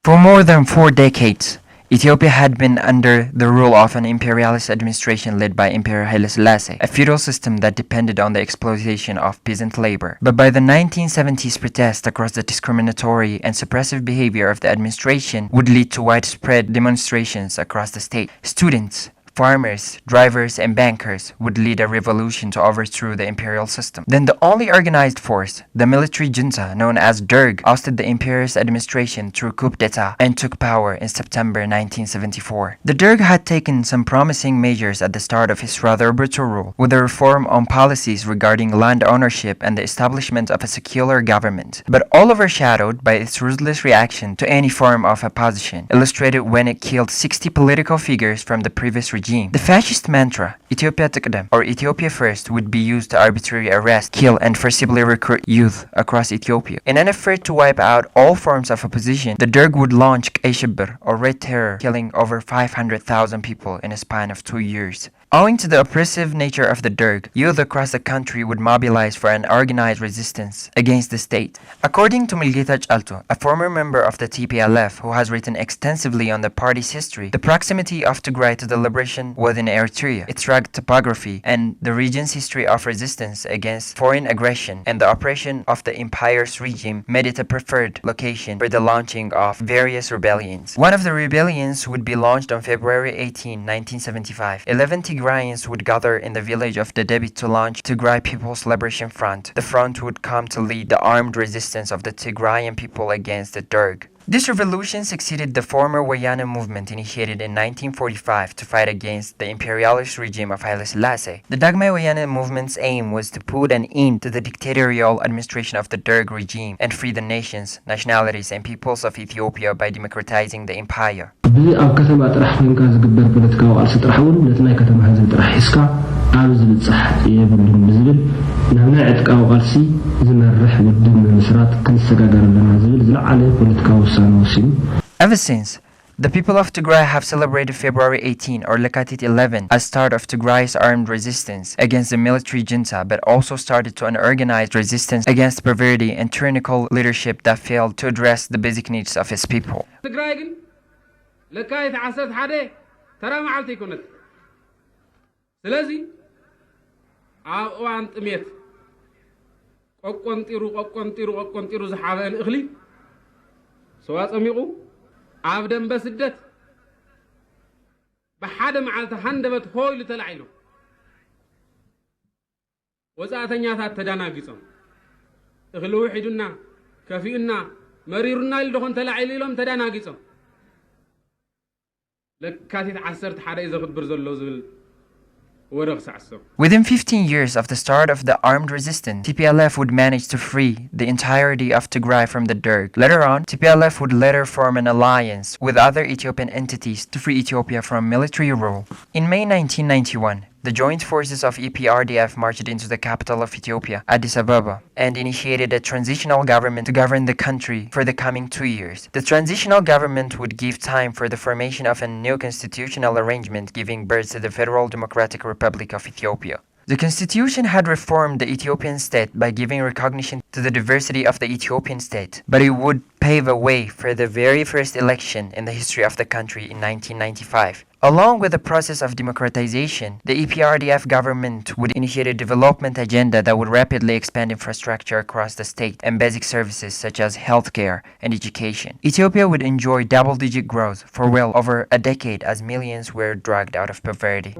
For more than 4 decades, Ethiopia had been under the rule of an imperialist administration led by Emperor Haile Selassie, a feudal system that depended on the exploitation of peasant labor. But by the 1970s, protests across the discriminatory and suppressive behavior of the administration would lead to widespread demonstrations across the state. Students, farmers, drivers, and bankers would lead a revolution to overthrow the imperial system. Then the only organized force, the military junta known as Derg, ousted the imperialist administration through coup d'etat and took power in September 1974. The Derg had taken some promising measures at the start of his rather brutal rule, with a reform on policies regarding land ownership and the establishment of a secular government, but all overshadowed by its ruthless reaction to any form of opposition, illustrated when it killed 60 political figures from the previous regime. The fascist mantra, Ethiopia Tigray, or Ethiopia First, would be used to arbitrarily arrest, kill, and forcibly recruit youth across Ethiopia. In an effort to wipe out all forms of opposition, the Derg would launch Qay Shibir, or Red Terror, killing over 500,000 people in a span of 2 years. Owing to the oppressive nature of the Derg, youth across the country would mobilize for an organized resistance against the state. According to Lekatit, a former member of the TPLF who has written extensively on the party's history, the proximity of Tigray to the liberation within Eritrea, its rugged topography, and the region's history of resistance against foreign aggression and the oppression of the empire's regime made it a preferred location for the launching of various rebellions. One of the rebellions would be launched on February 18, 1975. 11 Tigrayans would gather in the village of Lekatit to launch Tigray People's Liberation Front. The front would come to lead the armed resistance of the Tigrayan people against the Derg. This revolution succeeded the former Wayana movement initiated in 1945 to fight against the imperialist regime of Haile Selassie. The Dagmay Wayana movement's aim was to put an end to the dictatorial administration of the Derg regime and free the nations, nationalities, and peoples of Ethiopia by democratizing the empire. ኣብ ከተማ ጥራሕ ኮይንካ ዝግበር ፖለቲካዊ ቃልሲ ጥራሕ እውን ነቲ ናይ ከተማ ህዝቢ ጥራሕ ሒዝካ ኣብ ዝብፅሕ የብሉን ብዝብል ናብ ናይ ዕጥቃዊ ቃልሲ ዝመርሕ ውድብ ንምስራት ክንሰጋገር ኣለና ዝብል ዝለዓለ ፖለቲካዊ ውሳነ ወሲኑ Ever since, the people of Tigray have celebrated February 18 or Lekatit 11 as start of Tigray's armed resistance against the military junta, but also started to an organized resistance against perverted and tyrannical leadership that failed to address the basic needs of his people. لكايت عسد حدا ترى ما عالتي كنت سلازي عوان تميت قوقنطيرو زحابن اخلي سوا صميقو عبدن بسدت بحدا معالته هندبت هويل تلعيلو وزاتنياታት ተዳናግጾም እخلو وحيدنا كفينا مريرنا لدخن تلعيلهم ተዳናግጾም Within 15 years of the start of the armed resistance, TPLF would manage to free the entirety of Tigray from the Derg. Later on, TPLF would later form an alliance with other Ethiopian entities to free Ethiopia from military rule. In May 1991, the joint forces of EPRDF marched into the capital of Ethiopia, Addis Ababa, and initiated a transitional government to govern the country for the coming 2 years. The transitional government would give time for the formation of a new constitutional arrangement giving birth to the Federal Democratic Republic of Ethiopia. The constitution had reformed the Ethiopian state by giving recognition to the diversity of the Ethiopian state, but it would pave a way for the very first election in the history of the country in 1995. Along with the process of democratization, the EPRDF government would initiate a development agenda that would rapidly expand infrastructure across the state and basic services such as healthcare and education. Ethiopia would enjoy double-digit growth for well over a decade as millions were dragged out of poverty.